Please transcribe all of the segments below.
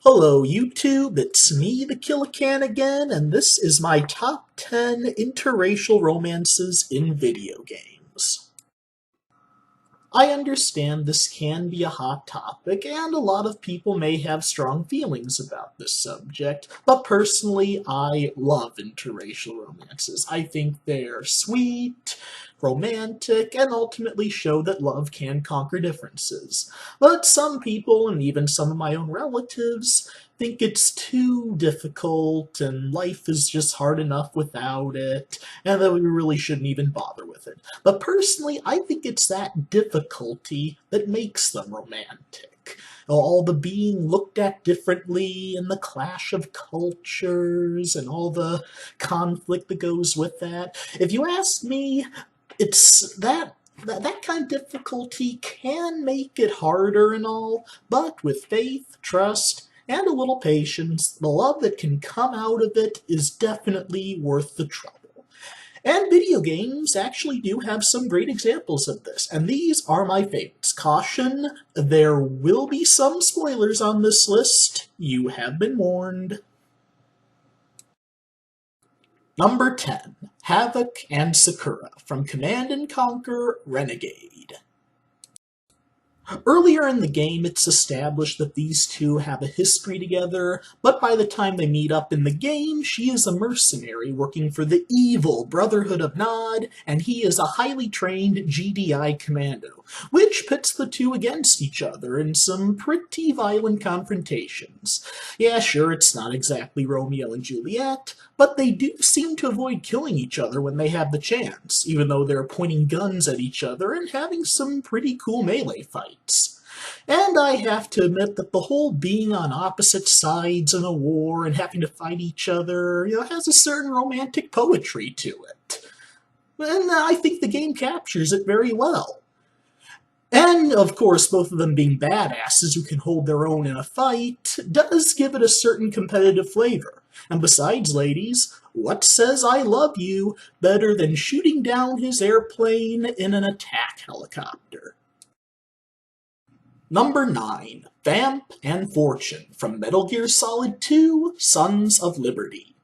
Hello YouTube, it's me, the Killican again, and this is my top 10 interracial romances in video games. I understand this can be a hot topic, and a lot of people may have strong feelings about this subject, but personally, I love interracial romances. I think they're sweet, romantic, and ultimately show that love can conquer differences. But some people, and even some of my own relatives, think it's too difficult and life is just hard enough without it, and that we really shouldn't even bother with it. But personally, I think it's that difficulty that makes them romantic. All the being looked at differently, and the clash of cultures, and all the conflict that goes with that. If you ask me, it's that kind of difficulty can make it harder and all, but with faith, trust, and a little patience, the love that can come out of it is definitely worth the trouble. And video games actually do have some great examples of this, and these are my favorites. Caution, there will be some spoilers on this list. You have been warned. Number 10, Havoc and Sakura from Command & Conquer Renegade. Earlier in the game, it's established that these two have a history together, but by the time they meet up in the game, she is a mercenary working for the evil Brotherhood of Nod, and he is a highly trained GDI commando, which pits the two against each other in some pretty violent confrontations. Yeah, sure, it's not exactly Romeo and Juliet, but they do seem to avoid killing each other when they have the chance, even though they're pointing guns at each other and having some pretty cool melee fights. And I have to admit that the whole being on opposite sides in a war and having to fight each other, has a certain romantic poetry to it. And I think the game captures it very well. And, of course, both of them being badasses who can hold their own in a fight does give it a certain competitive flavor. And besides, ladies, what says I love you better than shooting down his airplane in an attack helicopter? Number 9, Vamp and Fortune from Metal Gear Solid 2, Sons of Liberty.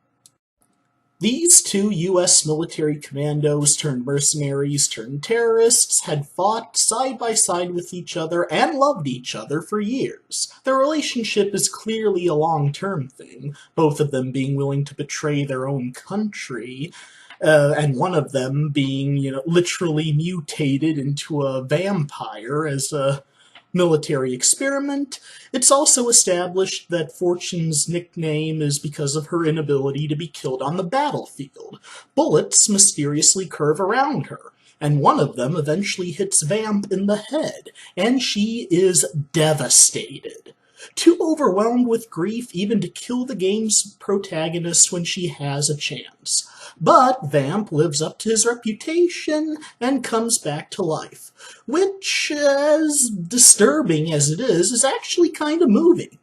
These two U.S. military commandos turned mercenaries turned terrorists had fought side by side with each other and loved each other for years. Their relationship is clearly a long-term thing, both of them being willing to betray their own country, and one of them being, literally mutated into a vampire as a military experiment. It's also established that Fortune's nickname is because of her inability to be killed on the battlefield. Bullets mysteriously curve around her, and one of them eventually hits Vamp in the head, and she is devastated. Too overwhelmed with grief even to kill the game's protagonist when she has a chance. But Vamp lives up to his reputation and comes back to life, which, as disturbing as it is actually kind of moving.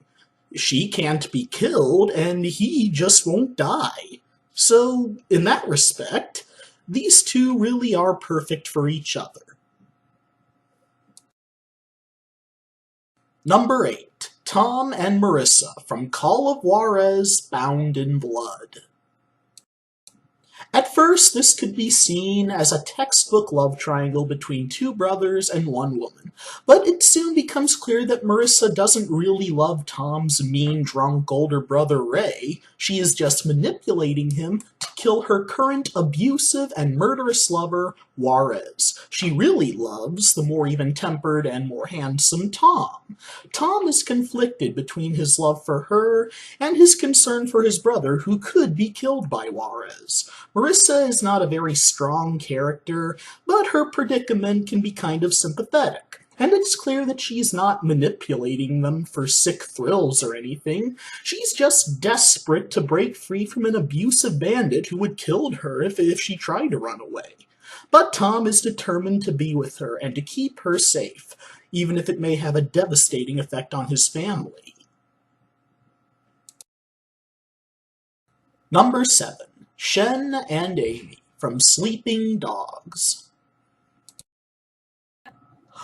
She can't be killed, and he just won't die. So, in that respect, these two really are perfect for each other. Number 8, Tom and Marissa from Call of Juarez Bound in Blood. At first, this could be seen as a textbook love triangle between two brothers and one woman, but it soon becomes clear that Marissa doesn't really love Tom's mean, drunk older brother Ray. She is just manipulating him to kill her current abusive and murderous lover, Juarez. She really loves the more even-tempered and more handsome Tom. Tom is conflicted between his love for her and his concern for his brother, who could be killed by Juarez. Marissa is not a very strong character, but her predicament can be kind of sympathetic. And it's clear that she's not manipulating them for sick thrills or anything. She's just desperate to break free from an abusive bandit who would kill her if she tried to run away. But Tom is determined to be with her and to keep her safe, even if it may have a devastating effect on his family. Number 7, Shen and Amy from Sleeping Dogs.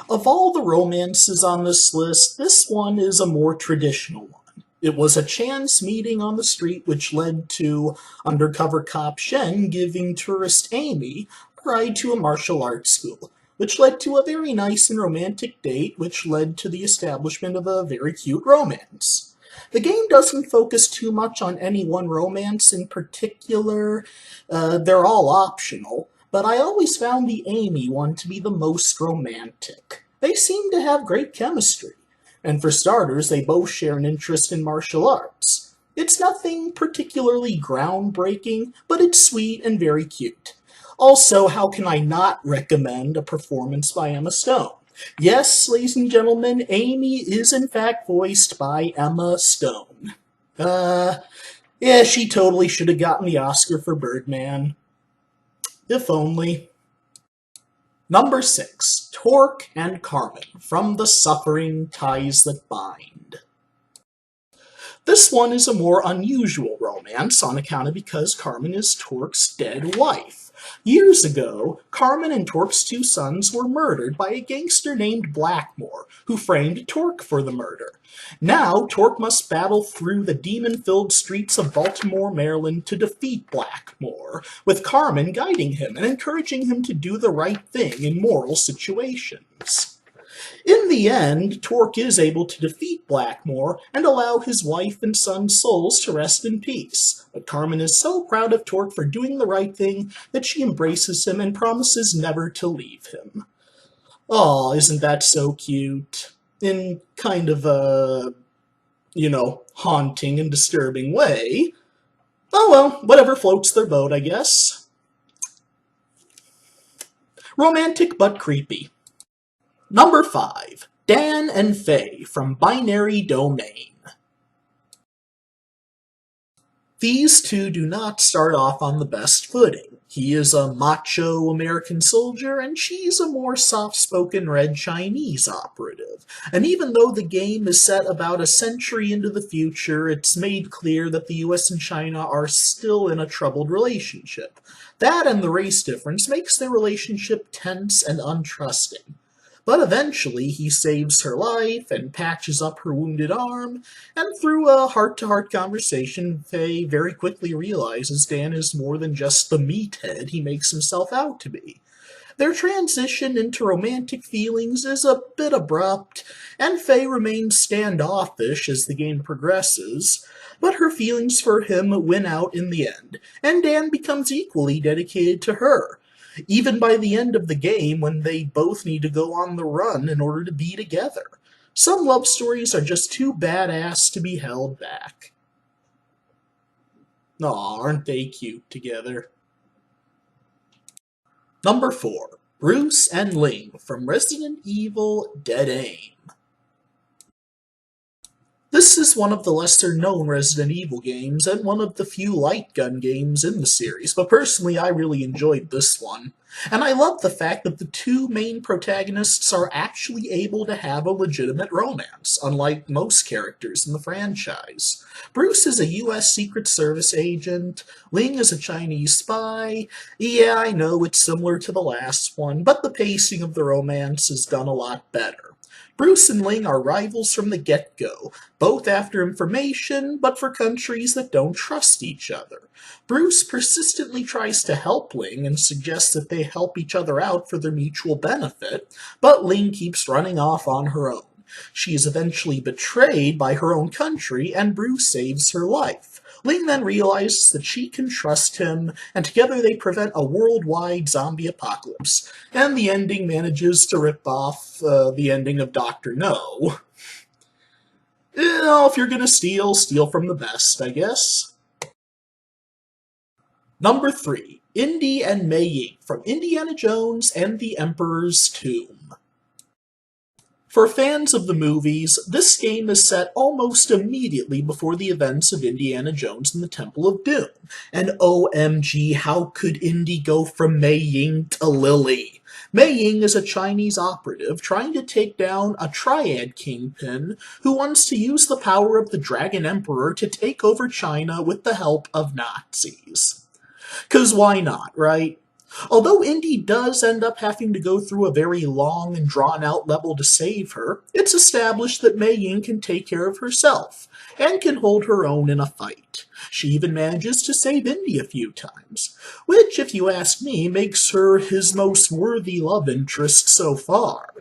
Of all the romances on this list, this one is a more traditional one. It was a chance meeting on the street which led to undercover cop Shen giving tourist Amy a ride to a martial arts school, which led to a very nice and romantic date, which led to the establishment of a very cute romance. The game doesn't focus too much on any one romance in particular. They're all optional, but I always found the Amy one to be the most romantic. They seem to have great chemistry. And for starters, they both share an interest in martial arts. It's nothing particularly groundbreaking, but it's sweet and very cute. Also, how can I not recommend a performance by Emma Stone? Yes, ladies and gentlemen, Amy is in fact voiced by Emma Stone. Yeah, she totally should have gotten the Oscar for Birdman. If only. Number 6, Torque and Carmen, from The Suffering Ties That Bind. This one is a more unusual romance on account of because Carmen is Torque's dead wife. Years ago, Carmen and Torque's 2 sons were murdered by a gangster named Blackmore, who framed Torque for the murder. Now, Torque must battle through the demon-filled streets of Baltimore, Maryland to defeat Blackmore, with Carmen guiding him and encouraging him to do the right thing in moral situations. In the end, Torque is able to defeat Blackmore and allow his wife and son's souls to rest in peace. But Carmen is so proud of Torque for doing the right thing that she embraces him and promises never to leave him. Aw, isn't that so cute? In kind of a, haunting and disturbing way. Oh well, whatever floats their boat, I guess. Romantic but creepy. Number 5, Dan and Faye from Binary Domain. These two do not start off on the best footing. He is a macho American soldier, and she's a more soft-spoken red Chinese operative. And even though the game is set about a century into the future, it's made clear that the US and China are still in a troubled relationship. That and the race difference makes their relationship tense and untrusting. But eventually he saves her life and patches up her wounded arm, and through a heart-to-heart conversation, Faye very quickly realizes Dan is more than just the meathead he makes himself out to be. Their transition into romantic feelings is a bit abrupt, and Faye remains standoffish as the game progresses, but her feelings for him win out in the end, and Dan becomes equally dedicated to her. Even by the end of the game, when they both need to go on the run in order to be together. Some love stories are just too badass to be held back. Aw, aren't they cute together? Number 4, Bruce and Ling from Resident Evil Dead Aim. This is one of the lesser-known Resident Evil games, and one of the few light gun games in the series, but personally I really enjoyed this one. And I love the fact that the 2 main protagonists are actually able to have a legitimate romance, unlike most characters in the franchise. Bruce is a US Secret Service agent, Ling is a Chinese spy. Yeah, I know it's similar to the last one, but the pacing of the romance is done a lot better. Bruce and Ling are rivals from the get-go, both after information, but for countries that don't trust each other. Bruce persistently tries to help Ling and suggests that they help each other out for their mutual benefit, but Ling keeps running off on her own. She is eventually betrayed by her own country, and Bruce saves her life. Ling then realizes that she can trust him, and together they prevent a worldwide zombie apocalypse. And the ending manages to rip off the ending of Dr. No. If you're gonna steal, steal from the best, I guess. Number 3, Indy and Mei Ying from Indiana Jones and the Emperor's Tomb. For fans of the movies, this game is set almost immediately before the events of Indiana Jones and the Temple of Doom. And OMG, how could Indy go from Mei Ying to Lily? Mei Ying is a Chinese operative trying to take down a triad kingpin who wants to use the power of the Dragon Emperor to take over China with the help of Nazis. 'Cause why not, right? Although Indy does end up having to go through a very long and drawn-out level to save her, it's established that Mei Ying can take care of herself, and can hold her own in a fight. She even manages to save Indy a few times, which, if you ask me, makes her his most worthy love interest so far.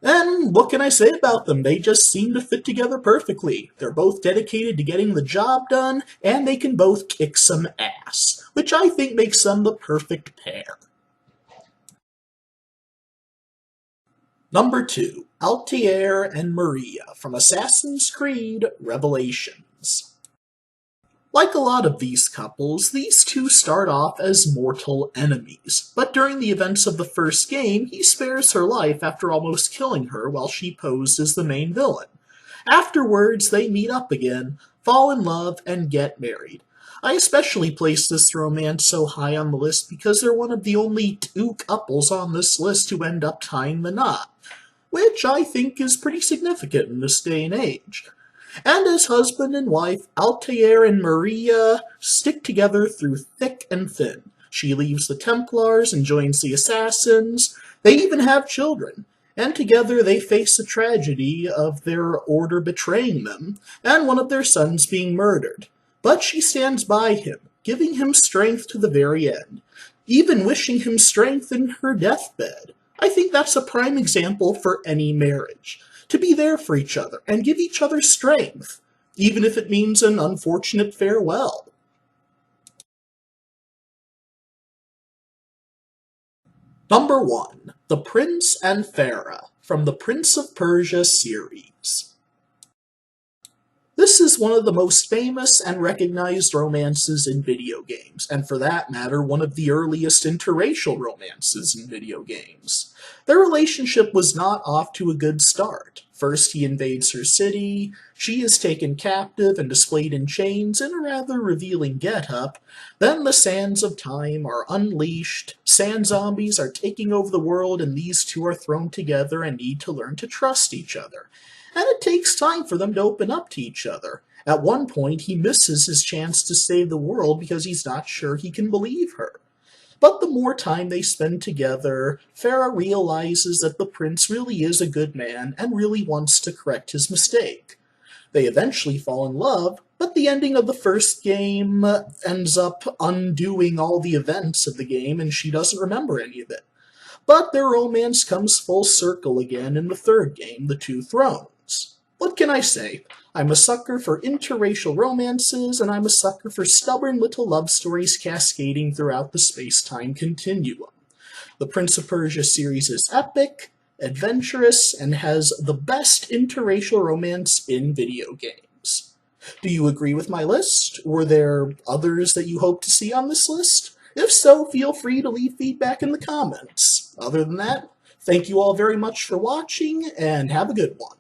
And what can I say about them? They just seem to fit together perfectly. They're both dedicated to getting the job done, and they can both kick some ass, which I think makes them the perfect pair. Number 2, Altair and Maria from Assassin's Creed Revelations. Like a lot of these couples, these two start off as mortal enemies, but during the events of the first game, he spares her life after almost killing her while she posed as the main villain. Afterwards, they meet up again, fall in love, and get married. I especially place this romance so high on the list because they're one of the only 2 couples on this list who end up tying the knot, which I think is pretty significant in this day and age. And as husband and wife, Altair and Maria stick together through thick and thin. She leaves the Templars and joins the Assassins. They even have children. And together they face the tragedy of their order betraying them, and one of their sons being murdered. But she stands by him, giving him strength to the very end, even wishing him strength in her deathbed. I think that's a prime example for any marriage. To be there for each other and give each other strength, even if it means an unfortunate farewell. Number 1, The Prince and Farah from the Prince of Persia series. This is one of the most famous and recognized romances in video games, and for that matter, one of the earliest interracial romances in video games. Their relationship was not off to a good start. First he invades her city, she is taken captive and displayed in chains in a rather revealing get-up, then the sands of time are unleashed, sand zombies are taking over the world, and these two are thrown together and need to learn to trust each other. And it takes time for them to open up to each other. At one point, he misses his chance to save the world because he's not sure he can believe her. But the more time they spend together, Farah realizes that the prince really is a good man and really wants to correct his mistake. They eventually fall in love, but the ending of the first game ends up undoing all the events of the game and she doesn't remember any of it. But their romance comes full circle again in the third game, The Two Thrones. What can I say? I'm a sucker for interracial romances, and I'm a sucker for stubborn little love stories cascading throughout the space-time continuum. The Prince of Persia series is epic, adventurous, and has the best interracial romance in video games. Do you agree with my list? Were there others that you hope to see on this list? If so, feel free to leave feedback in the comments. Other than that, thank you all very much for watching, and have a good one.